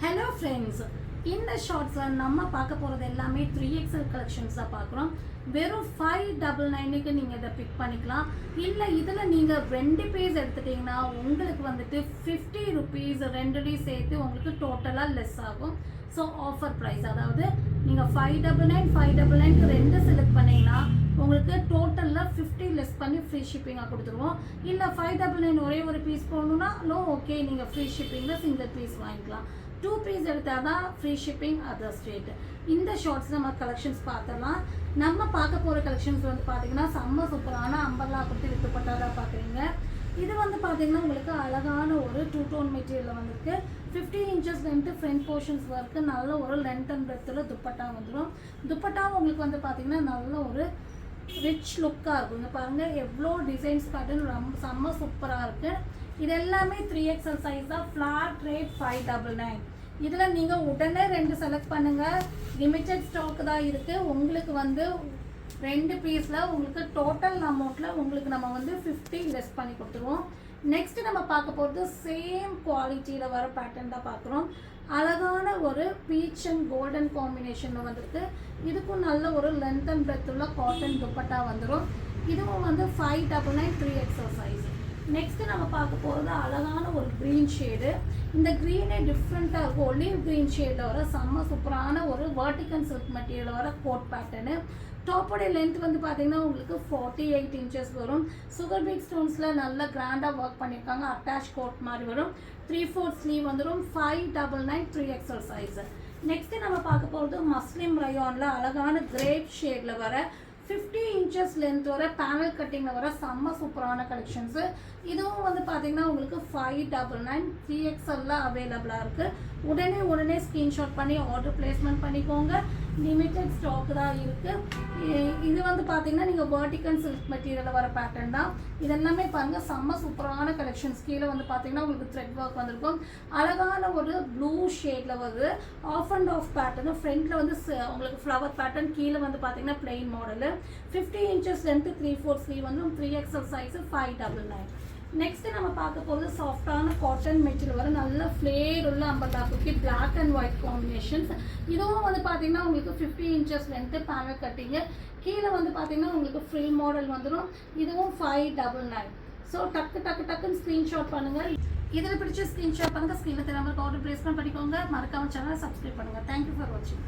Hello friends, இந்த ஷார்ட்ஸ்ல நம்ம பார்க்க போறது எல்லாமே 3XL கலெக்ஷன்ஸ் தான் பார்க்குறோம். வெறும் 599க்கு நீங்க இதை பிக் பண்ணிக்கலாம். இல்ல இதுல நீங்க 2 பீஸ் எடுத்துட்டீங்கன்னா உங்களுக்கு வந்துட்டு 50 rupees ரெண்டுலையும் சேர்த்து உங்களுக்கு டோட்டலா லெஸ் ஆகும். ஸோ ஆஃபர் ப்ரைஸ், அதாவது நீங்க 599 ரெண்டு செலக்ட் பண்ணீங்கன்னா உங்களுக்கு டோட்டலில் 50 லெஸ் பண்ணி ஃப்ரீ ஷிப்பிங்காக கொடுத்துருவோம். இல்லை 599 ஒரே ஒரு பீஸ் போகணுன்னா ஓகே, நீங்கள் ஃப்ரீ ஷிப்பிங்கில் சிங்கிள் பீஸ் வாங்கிக்கலாம். 2 பீஸ் எடுத்தால் தான் ஃப்ரீ ஷிப்பிங் அதர் ஸ்டேட். இந்த ஷார்ட்ஸ் நம்ம கலெக்ஷன்ஸ் பார்த்துடலாம். நம்ம பார்க்க போகிற கலெக்ஷன்ஸ் வந்து பார்த்தீங்கன்னா செம்ம சூப்பரான அம்பர்லா கொடுத்து வித்துப்பட்டாதான் பார்க்குறீங்க. இது வந்து பார்த்தீங்கன்னா உங்களுக்கு அழகான ஒரு 2 டோன் மெட்டீரியலில் வந்துருக்கு. 15 inches length front portions work, நல்ல ஒரு லென்த் அண்ட் பிரெத்தில் துப்பட்டா வந்துடும். துப்பட்டாவும் உங்களுக்கு வந்து பார்த்தீங்கன்னா நல்ல ஒரு ரிச் லுக்காக இருக்கும். இங்கே பாருங்கள் எவ்வளோ டிசைன்ஸ் பேட்டர்ன் ரொம்ப செம்ம சூப்பராக இருக்குது. இது எல்லாமே 3XL சைஸ் தான். Flat rate 599. இதில் நீங்கள் உடனே 2 செலக்ட் பண்ணுங்கள். லிமிட்டட் ஸ்டாக் தான் இருக்குது. உங்களுக்கு வந்து 2 பீஸில் உங்களுக்கு டோட்டல் அமௌண்ட்டில் உங்களுக்கு நம்ம வந்து 50 லெஸ் பண்ணி கொடுத்துருவோம். நெக்ஸ்ட்டு நம்ம பார்க்க போகிறது சேம் குவாலிட்டியில் வர பேட்டர்ன் தான் பார்க்குறோம். அழகான ஒரு பீச் அண்ட் கோல்டன் காம்பினேஷனில் வந்துருக்கு. இதுக்கும் நல்ல ஒரு லென்த் அண்ட் பிரெத் உள்ள காட்டன் துப்பட்டா வந்துடும். இதுவும் வந்து 599 3XL சைஸ். நெக்ஸ்ட்டு நம்ம பார்க்க போகிறது அழகான ஒரு க்ரீன் ஷேடு. இந்த க்ரீனே டிஃப்ரெண்ட்டாக இருக்கும். ஒலிவ் க்ரீன் ஷேடில் வர செம்ம சூப்பரான ஒரு வெர்டிகல் சில்க் மெட்டீரியல் வர கோட் பேட்டர்னு. டாப்போடைய லென்த் வந்து பார்த்தீங்கன்னா உங்களுக்கு 48 inches வரும். சுகர் பீட் ஸ்டோன்ஸில் நல்ல கிராண்டாக ஒர்க் பண்ணியிருக்காங்க. அட்டாச் கோட் மாதிரி வரும். 3/4 ஸ்லீவ் வந்துடும். 599 3XL சைஸ். நெக்ஸ்ட்டு நம்ம பார்க்க போகிறது மஸ்லிம் ரயானில் அழகான கிரேப் ஷேடில் வர 50 inches லென்த் வர பேனல் கட்டிங்கில் வர செம்ம சூப்பரான கலெக்ஷன்ஸு. இதுவும் வந்து பார்த்தீங்கன்னா உங்களுக்கு 599 3XL அவைலபிளாக இருக்குது. உடனே ஸ்க்ரீன்ஷாட் பண்ணி ஆர்டர் பிளேஸ்மெண்ட் பண்ணிக்கோங்க. லிமிட்டட் ஸ்டாக் தான் இருக்குது. இது வந்து பார்த்தீங்கன்னா நீங்கள் வெர்டிகல் சில்க் மெட்டீரியலில் வர பேட்டர்ன் தான். இதெல்லாமே பாருங்கள் செம்ம சூப்பரான கலெக்ஷன்ஸ். கீழே வந்து பார்த்தீங்கன்னா உங்களுக்கு த்ரெட் ஒர்க் வந்திருக்கும். அழகான ஒரு ப்ளூ ஷேடில் வருது. Half and half pattern. ஃப்ரண்ட்டில் வந்து உங்களுக்கு ஃப்ளவர் பேட்டர்ன், கீழே வந்து பார்த்தீங்கன்னா plain model. 50 inches length 3/4 sleeve வந்து 3XL சைஸு 599. நெக்ஸ்ட்டு நம்ம பார்க்க போகிறது சாஃப்டான காட்டன் மெட்டீரியல் வர நல்ல ஃப்ளேர் உள்ள umbrella kurti, black and white combinations. இதுவும் வந்து பார்த்தீங்கன்னா உங்களுக்கு 50 inches லென்த்து பேனல் கட்டிங்கு. கீழே வந்து பார்த்தீங்கன்னா உங்களுக்கு ஃப்ரீ மாடல் வந்துடும். இதுவும் 599. ஸோ டக்குன்னு ஸ்க்ரீன்ஷாட் பண்ணுங்கள். இதில் பிடிச்ச ஸ்க்ரீன்ஷாட் பண்ணுங்கள். ஸ்க்ரீனில் தெரியாமல் ஆர்டர் பிளேஸ்மெண்ட் பண்ணிக்கோங்க. மறக்காம சேனலை சப்ஸ்கிரைப் பண்ணுங்கள். தேங்க்யூ ஃபார் வாட்சிங்.